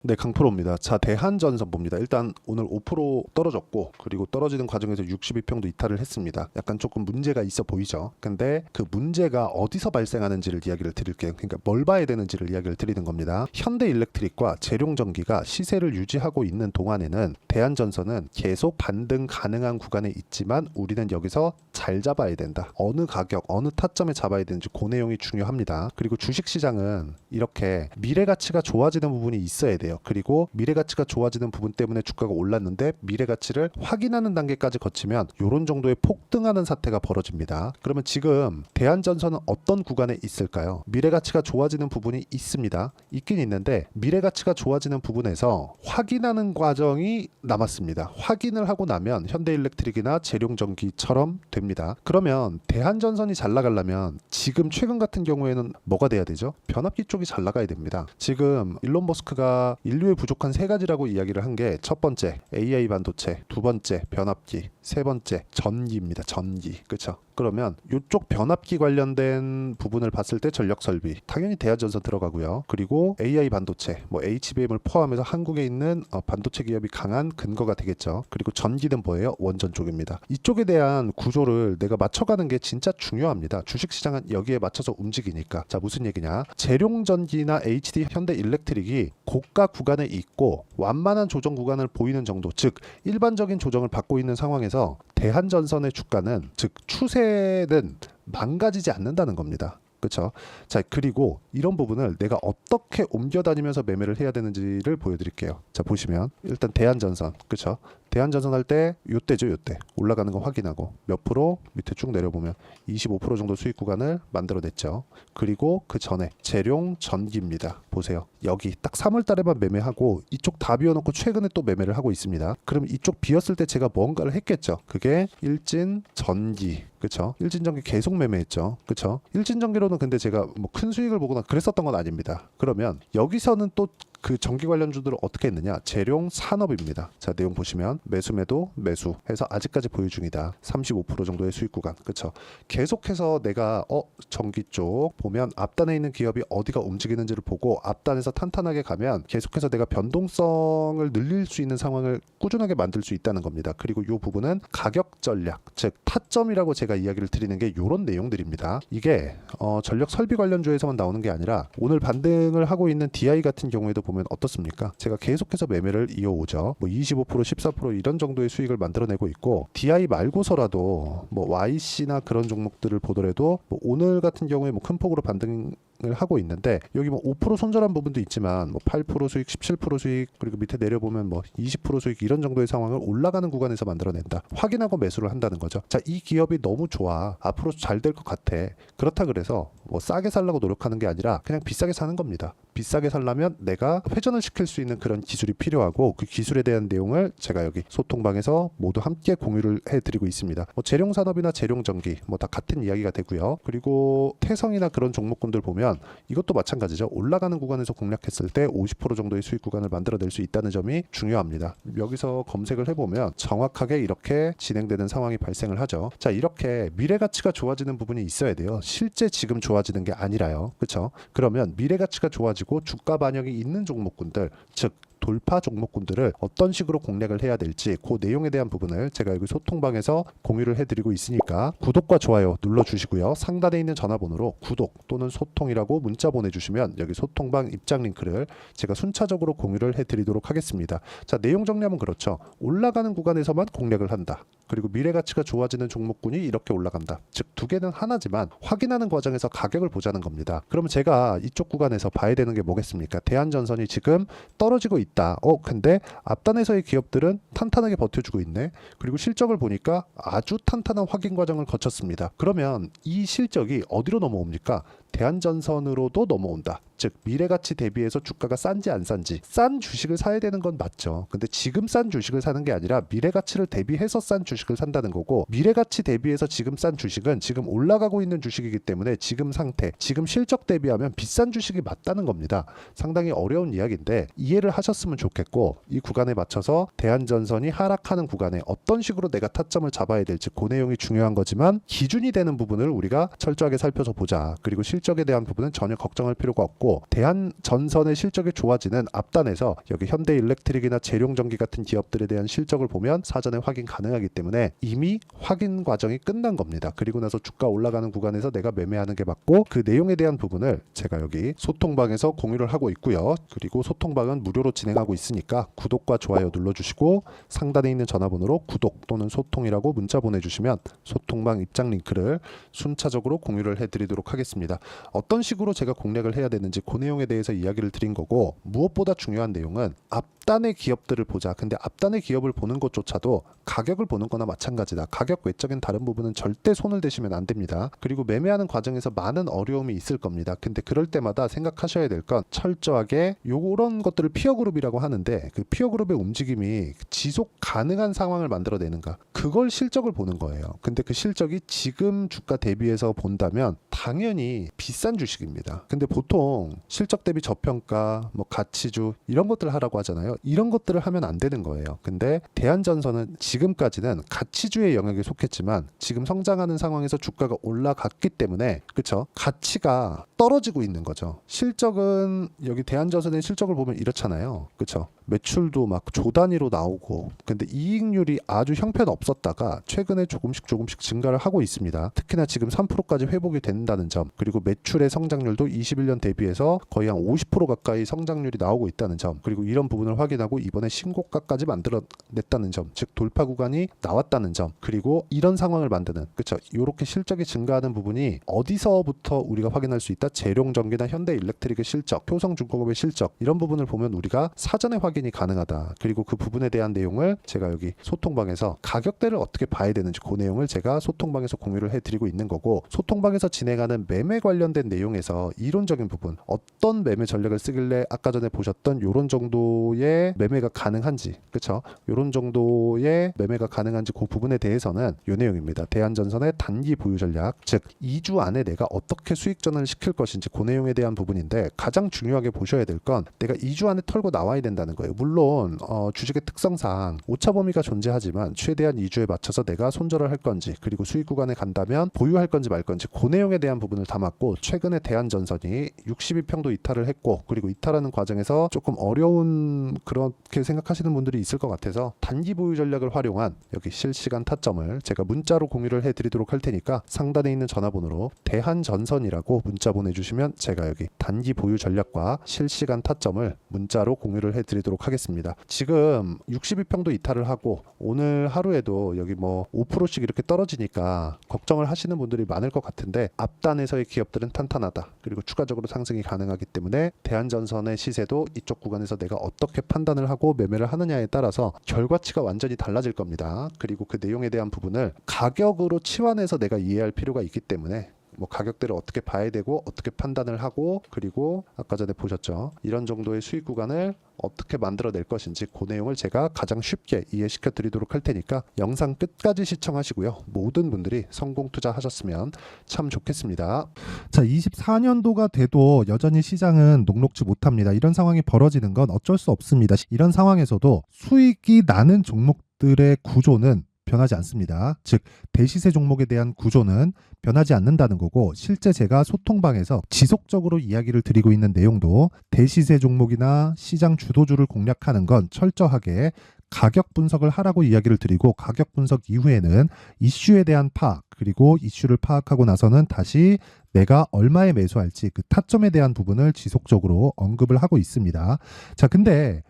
네, 강프로입니다. 자, 대한전선 봅니다. 일단 오늘 5% 떨어졌고, 그리고 떨어지는 과정에서 62평도 이탈을 했습니다. 약간 조금 문제가 있어 보이죠? 근데 그 문제가 어디서 발생하는지를 이야기를 드릴게요. 그러니까 뭘 봐야 되는지를 이야기를 드리는 겁니다. 현대일렉트릭과 재룡전기가 시세를 유지하고 있는 동안에는 대한전선은 계속 반등 가능한 구간에 있지만 우리는 여기서 잘 잡아야 된다. 어느 가격, 어느 타점에 잡아야 되는지 그 내용이 중요합니다. 그리고 주식시장은 이렇게 미래 가치가 좋아지는 부분이 있어야 돼요. 그리고 미래 가치가 좋아지는 부분 때문에 주가가 올랐는데 미래 가치를 확인하는 단계까지 거치면 이런 정도의 폭등하는 사태가 벌어집니다. 그러면 지금 대한전선은 어떤 구간에 있을까요? 미래 가치가 좋아지는 부분이 있습니다. 있긴 있는데 미래 가치가 좋아지는 부분에서 확인하는 과정이 남았습니다. 확인을 하고 나면 현대일렉트릭이나 재룡전기처럼 됩니다. 그러면 대한전선이 잘 나가려면 지금 최근 같은 경우에는 뭐가 돼야 되죠? 변압기 쪽이 잘 나가야 됩니다. 지금 일론 머스크가 인류의 부족한 세 가지라고 이야기를 한 게 첫 번째 AI 반도체, 두 번째 변압기, 세 번째 전기입니다. 전기. 그렇죠? 그러면 이쪽 변압기 관련된 부분을 봤을 때 전력 설비 당연히 대한전선 들어가고요. 그리고 AI 반도체, 뭐 HBM을 포함해서 한국에 있는 반도체 기업이 강한 근거가 되겠죠. 그리고 전기는 뭐예요? 원전 쪽입니다. 이쪽에 대한 구조를 내가 맞춰가는 게 진짜 중요합니다. 주식시장은 여기에 맞춰서 움직이니까. 자, 무슨 얘기냐? 재룡전기나 HD 현대일렉트릭이 고가 구간에 있고 완만한 조정 구간을 보이는 정도, 즉 일반적인 조정을 받고 있는 상황에서 대한전선의 주가는, 즉 추세는 망가지지 않는다는 겁니다. 그렇죠? 자, 그리고 이런 부분을 내가 어떻게 옮겨다니면서 매매를 해야 되는지를 보여드릴게요. 자, 보시면 일단 대한전선, 그렇죠? 대한전선 할 때 요때죠, 요때 올라가는 거 확인하고 몇 프로 밑에 쭉 내려보면 25% 정도 수익 구간을 만들어냈죠. 그리고 그 전에 재룡 전기입니다. 보세요. 여기 딱 3월 달에만 매매하고 이쪽 다 비워놓고 최근에 또 매매를 하고 있습니다. 그럼 이쪽 비었을 때 제가 뭔가를 했겠죠. 그게 일진 전기. 그쵸? 일진전기 계속 매매했죠. 그쵸? 일진전기로는 근데 제가 뭐 큰 수익을 보거나 그랬었던 건 아닙니다. 그러면 여기서는 또 그 전기 관련주들을 어떻게 했느냐? 재룡 산업입니다. 자, 내용 보시면 매수 매도 매수 해서 아직까지 보유 중이다. 35% 정도의 수익 구간. 그쵸? 계속해서 내가 전기 쪽 보면 앞단에 있는 기업이 어디가 움직이는지를 보고 앞단에서 탄탄하게 가면 계속해서 내가 변동성을 늘릴 수 있는 상황을 꾸준하게 만들 수 있다는 겁니다. 그리고 이 부분은 가격 전략, 즉 타점이라고 제가 이야기를 드리는 게 이런 내용들입니다. 이게 전력 설비 관련주에서만 나오는 게 아니라 오늘 반등을 하고 있는 DI 같은 경우에도 보면 어떻습니까? 제가 계속해서 매매를 이어오죠. 뭐 25%, 14% 이런 정도의 수익을 만들어내고 있고 DI 말고서라도 뭐 YC나 그런 종목들을 보더라도 뭐 오늘 같은 경우에 뭐 큰 폭으로 반등을 하고 있는데 여기 뭐 5% 손절한 부분도 있지만 뭐 8% 수익, 17% 수익 그리고 밑에 내려보면 뭐 20% 수익 이런 정도의 상황을 올라가는 구간에서 만들어낸다. 확인하고 매수를 한다는 거죠. 자, 이 기업이 너무 좋아. 앞으로 잘 될 것 같아. 그렇다 그래서 뭐 싸게 살려고 노력하는 게 아니라 그냥 비싸게 사는 겁니다. 비싸게 살려면 내가 회전을 시킬 수 있는 그런 기술이 필요하고 그 기술에 대한 내용을 제가 여기 소통방에서 모두 함께 공유를 해드리고 있습니다. 뭐 재룡산업이나 재룡전기 뭐 다 같은 이야기가 되고요. 그리고 태성이나 그런 종목군들 보면 이것도 마찬가지죠. 올라가는 구간에서 공략했을 때 50% 정도의 수익 구간을 만들어낼 수 있다는 점이 중요합니다. 여기서 검색을 해보면 정확하게 이렇게 진행되는 상황이 발생을 하죠. 자, 이렇게 미래 가치가 좋아지는 부분이 있어야 돼요. 실제 지금 좋아지는 게 아니라요. 그렇죠? 그러면 미래 가치가 좋아지고 주가 반영이 있는 종목군들, 즉 돌파 종목군들을 어떤 식으로 공략을 해야 될지 그 내용에 대한 부분을 제가 여기 소통방에서 공유를 해드리고 있으니까 구독과 좋아요 눌러주시고요. 상단에 있는 전화번호로 구독 또는 소통이라고 문자 보내주시면 여기 소통방 입장 링크를 제가 순차적으로 공유를 해드리도록 하겠습니다. 자, 내용 정리하면 그렇죠. 올라가는 구간에서만 공략을 한다. 그리고 미래 가치가 좋아지는 종목군이 이렇게 올라간다. 즉 두 개는 하나지만 확인하는 과정에서 가격을 보자는 겁니다. 그러면 제가 이쪽 구간에서 봐야 되는 게 뭐겠습니까? 대한전선이 지금 떨어지고 있다. 근데 앞단에서의 기업들은 탄탄하게 버텨주고 있네. 그리고 실적을 보니까 아주 탄탄한 확인 과정을 거쳤습니다. 그러면 이 실적이 어디로 넘어옵니까? 대한전선으로도 넘어온다. 즉 미래가치 대비해서 주가가 싼지 안 싼지, 싼 주식을 사야 되는 건 맞죠. 근데 지금 싼 주식을 사는 게 아니라 미래가치를 대비해서 싼 주식을 산다는 거고, 미래가치 대비해서 지금 싼 주식은 지금 올라가고 있는 주식이기 때문에 지금 상태, 지금 실적 대비하면 비싼 주식이 맞다는 겁니다. 상당히 어려운 이야기인데 이해를 하셨으면 좋겠고, 이 구간에 맞춰서 대한전선이 하락하는 구간에 어떤 식으로 내가 타점을 잡아야 될지 그 내용이 중요한 거지만 기준이 되는 부분을 우리가 철저하게 살펴서 보자. 그리고 실적에 대한 부분은 전혀 걱정할 필요가 없고, 대한전선의 실적이 좋아지는 앞단에서 여기 현대일렉트릭이나 재룡전기 같은 기업들에 대한 실적을 보면 사전에 확인 가능하기 때문에 이미 확인 과정이 끝난 겁니다. 그리고 나서 주가 올라가는 구간에서 내가 매매하는 게 맞고, 그 내용에 대한 부분을 제가 여기 소통방에서 공유를 하고 있고요. 그리고 소통방은 무료로 진행하고 있으니까 구독과 좋아요 눌러주시고, 상단에 있는 전화번호로 구독 또는 소통이라고 문자 보내주시면 소통방 입장 링크를 순차적으로 공유를 해드리도록 하겠습니다. 어떤 식으로 제가 공략을 해야 되는지 그 내용에 대해서 이야기를 드린 거고, 무엇보다 중요한 내용은 앞단의 기업들을 보자. 근데 앞단의 기업을 보는 것조차도 가격을 보는 거나 마찬가지다. 가격 외적인 다른 부분은 절대 손을 대시면 안 됩니다. 그리고 매매하는 과정에서 많은 어려움이 있을 겁니다. 근데 그럴 때마다 생각하셔야 될 건 철저하게 요런 것들을 피어그룹이라고 하는데, 그 피어그룹의 움직임이 지속 가능한 상황을 만들어내는가, 그걸 실적을 보는 거예요. 근데 그 실적이 지금 주가 대비해서 본다면 당연히 비싼 주식입니다. 근데 보통 실적 대비 저평가, 뭐 가치주 이런 것들을 하라고 하잖아요. 이런 것들을 하면 안 되는 거예요. 근데 대한전선은 지금까지는 가치주의 영역에 속했지만 지금 성장하는 상황에서 주가가 올라갔기 때문에, 그쵸? 가치가 떨어지고 있는 거죠. 실적은 여기 대한전선의 실적을 보면 이렇잖아요. 그쵸? 매출도 막 조 단위로 나오고, 근데 이익률이 아주 형편없었다가 최근에 조금씩 증가를 하고 있습니다. 특히나 지금 3%까지 회복이 된다는 점, 그리고 매출의 성장률도 21년 대비해서 거의 한 50% 가까이 성장률이 나오고 있다는 점, 그리고 이런 부분을 확인하고 이번에 신고가까지 만들어냈다는 점, 즉 돌파 구간이 나왔다는 점, 그리고 이런 상황을 만드는, 그쵸? 이렇게 실적이 증가하는 부분이 어디서부터 우리가 확인할 수 있다? 재룡전기나 현대일렉트릭의 실적, 효성중공업의 실적, 이런 부분을 보면 우리가 사전에 확인이 가능하다. 그리고 그 부분에 대한 내용을 제가 여기 소통방에서 가격대를 어떻게 봐야 되는지 그 내용을 제가 소통방에서 공유를 해드리고 있는 거고, 소통방에서 진행하는 매매 관련된 내용에서 이론적인 부분, 어떤 매매 전략을 쓰길래 아까 전에 보셨던 요런 정도의 매매가 가능한지, 그쵸? 요런 정도의 매매가 가능한지 그 부분에 대해서는 요 내용입니다. 대한전선의 단기 보유 전략, 즉 2주 안에 내가 어떻게 수익 전환을 시킬 것인지 그 내용에 대한 부분인데, 가장 중요하게 보셔야 될 건 내가 2주 안에 털고 나와야 된다는 거예요. 물론 주식의 특성상 오차 범위가 존재하지만 최대한 2주에 맞춰서 내가 손절을 할 건지, 그리고 수익 구간에 간다면 보유할 건지 말 건지 그 내용에 대한 부분을 담았고, 최근에 대한전선이 62평도 이탈을 했고, 그리고 이탈하는 과정에서 조금 어려운, 그렇게 생각하시는 분들이 있을 것 같아서 단기 보유 전략을 활용한 여기 실시간 타점을 제가 문자로 공유를 해드리도록 할 테니까, 상단에 있는 전화번호로 대한전선이라고 문자 보내주시면 제가 여기 단기 보유 전략과 실시간 타점을 문자로 공유를 해드리도록 하겠습니다. 지금 62평도 이탈을 하고 오늘 하루에도 여기 뭐 5%씩 이렇게 떨어지니까 걱정을 하시는 분들이 많을 것 같은데, 앞단에서의 기업들은 탄탄하다. 그리고 추가적으로 상승이 가능하기 때문에 대한전선의 시세도 이쪽 구간에서 내가 어떻게 판단을 하고 매매를 하느냐에 따라서 결과치가 완전히 달라질 겁니다. 그리고 그 내용에 대한 부분을 가격으로 치환해서 내가 이해할 필요가 있기 때문에 뭐 가격대를 어떻게 봐야 되고 어떻게 판단을 하고, 그리고 아까 전에 보셨죠? 이런 정도의 수익 구간을 어떻게 만들어낼 것인지 그 내용을 제가 가장 쉽게 이해시켜 드리도록 할 테니까 영상 끝까지 시청하시고요. 모든 분들이 성공 투자하셨으면 참 좋겠습니다. 자, 24년도가 돼도 여전히 시장은 녹록지 못합니다. 이런 상황이 벌어지는 건 어쩔 수 없습니다. 이런 상황에서도 수익이 나는 종목들의 구조는 변하지 않습니다. 즉 대시세 종목에 대한 구조는 변하지 않는다는 거고, 실제 제가 소통방에서 지속적으로 이야기를 드리고 있는 내용도 대시세 종목이나 시장 주도주를 공략하는 건 철저하게 가격 분석을 하라고 이야기를 드리고, 가격 분석 이후에는 이슈에 대한 파악, 그리고 이슈를 파악하고 나서는 다시 내가 얼마에 매수할지 그 타점에 대한 부분을 지속적으로 언급을 하고 있습니다. 자, 근데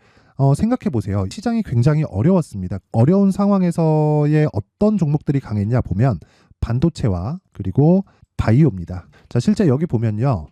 생각해 보세요. 시장이 굉장히 어려웠습니다. 어려운 상황에서의 어떤 종목들이 강했냐 보면 반도체와 그리고 바이오입니다. 자, 실제 여기 보면요.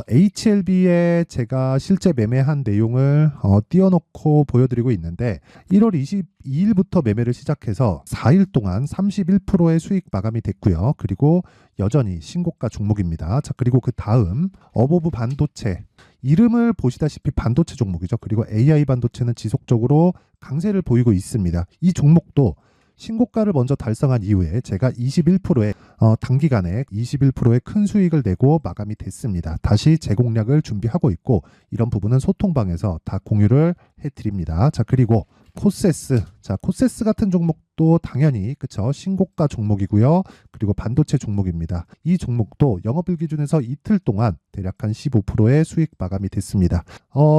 HLB에 제가 실제 매매한 내용을 띄워놓고 보여드리고 있는데, 1월 22일부터 매매를 시작해서 4일 동안 31%의 수익 마감이 됐고요. 그리고 여전히 신고가 종목입니다. 자, 그리고 그 다음 어보브 반도체, 이름을 보시다시피 반도체 종목이죠. 그리고 AI 반도체는 지속적으로 강세를 보이고 있습니다. 이 종목도 신고가를 먼저 달성한 이후에 제가 21%의 단기간에 21%의 큰 수익을 내고 마감이 됐습니다. 다시 재공략을 준비하고 있고, 이런 부분은 소통방에서 다 공유를 해드립니다. 자, 그리고 코세스. 자, 코세스 같은 종목도 당연히 그쵸, 신고가 종목이고요. 그리고 반도체 종목입니다. 이 종목도 영업일 기준에서 이틀 동안 대략 한 15%의 수익 마감이 됐습니다.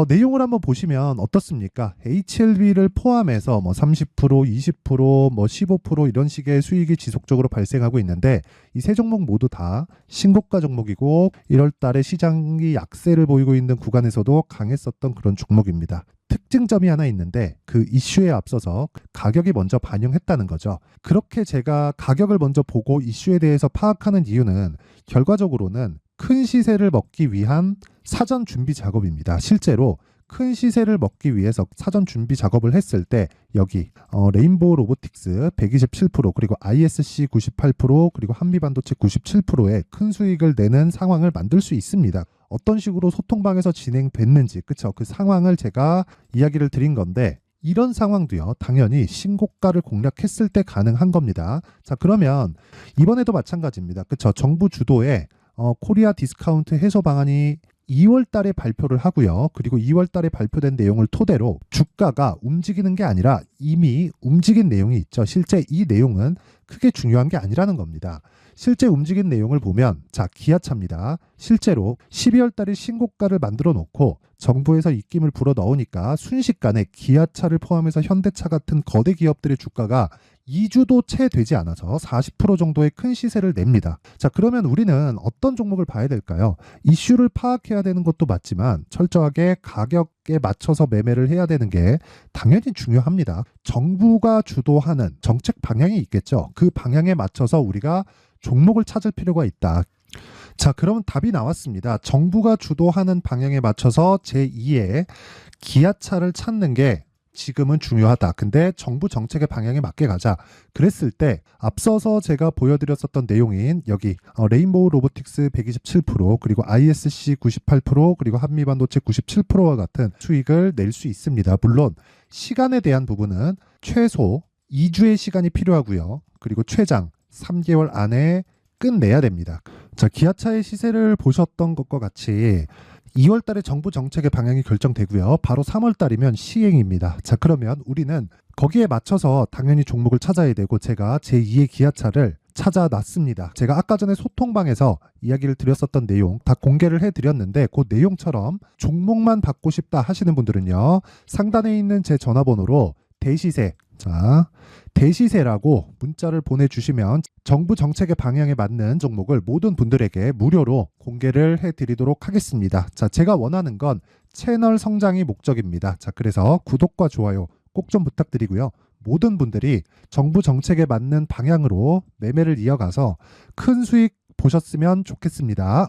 내용을 한번 보시면 어떻습니까? HLB를 포함해서 뭐 30%, 20%, 뭐 15% 이런 식의 수익이 지속적으로 발생하고 있는데 이 세 종목 모두 다 신고가 종목이고 1월 달에 시장이 약세를 보이고 있는 구간에서도 강했었던 그런 종목입니다. 특징점이 하나 있는데 그 이슈에 앞서서 가격이 먼저 반영했다는 거죠. 그렇게 제가 가격을 먼저 보고 이슈에 대해서 파악하는 이유는 결과적으로는 큰 시세를 먹기 위한 사전 준비 작업입니다. 실제로 큰 시세를 먹기 위해서 사전 준비 작업을 했을 때 여기 레인보우 로보틱스 127% 그리고 ISC 98% 그리고 한미반도체 97%의 큰 수익을 내는 상황을 만들 수 있습니다. 어떤 식으로 소통방에서 진행됐는지 그쵸, 그 상황을 제가 이야기를 드린 건데 이런 상황도요 당연히 신고가를 공략했을 때 가능한 겁니다. 자, 그러면 이번에도 마찬가지입니다. 그쵸, 정부 주도의 코리아 디스카운트 해소 방안이 2월 달에 발표를 하고요. 그리고 2월 달에 발표된 내용을 토대로 주가가 움직이는 게 아니라 이미 움직인 내용이 있죠. 실제 이 내용은 크게 중요한 게 아니라는 겁니다. 실제 움직인 내용을 보면 자, 기아차입니다. 실제로 12월 달에 신고가를 만들어 놓고 정부에서 입김을 불어 넣으니까 순식간에 기아차를 포함해서 현대차 같은 거대 기업들의 주가가 2주도 채 되지 않아서 40% 정도의 큰 시세를 냅니다. 자, 그러면 우리는 어떤 종목을 봐야 될까요? 이슈를 파악해야 되는 것도 맞지만 철저하게 가격에 맞춰서 매매를 해야 되는 게 당연히 중요합니다. 정부가 주도하는 정책 방향이 있겠죠. 그 방향에 맞춰서 우리가 종목을 찾을 필요가 있다. 자, 그러면 답이 나왔습니다. 정부가 주도하는 방향에 맞춰서 제2의 기아차를 찾는 게 지금은 중요하다. 근데 정부 정책의 방향에 맞게 가자. 그랬을 때 앞서서 제가 보여드렸었던 내용인 여기 레인보우 로보틱스 127% 그리고 ISC 98% 그리고 한미반도체 97%와 같은 수익을 낼 수 있습니다. 물론 시간에 대한 부분은 최소 2주의 시간이 필요하고요. 그리고 최장 3개월 안에 끝내야 됩니다. 자, 기아차의 시세를 보셨던 것과 같이 2월 달에 정부 정책의 방향이 결정되고요. 바로 3월 달이면 시행입니다. 자, 그러면 우리는 거기에 맞춰서 당연히 종목을 찾아야 되고 제가 제2의 기아차를 찾아놨습니다. 제가 아까 전에 소통방에서 이야기를 드렸었던 내용 다 공개를 해드렸는데 그 내용처럼 종목만 받고 싶다 하시는 분들은요. 상단에 있는 제 전화번호로 대시세, 자, 대시세라고 문자를 보내주시면 정부 정책의 방향에 맞는 종목을 모든 분들에게 무료로 공개를 해드리도록 하겠습니다. 자, 제가 원하는 건 채널 성장이 목적입니다. 자, 그래서 구독과 좋아요 꼭 좀 부탁드리고요. 모든 분들이 정부 정책에 맞는 방향으로 매매를 이어가서 큰 수익 보셨으면 좋겠습니다.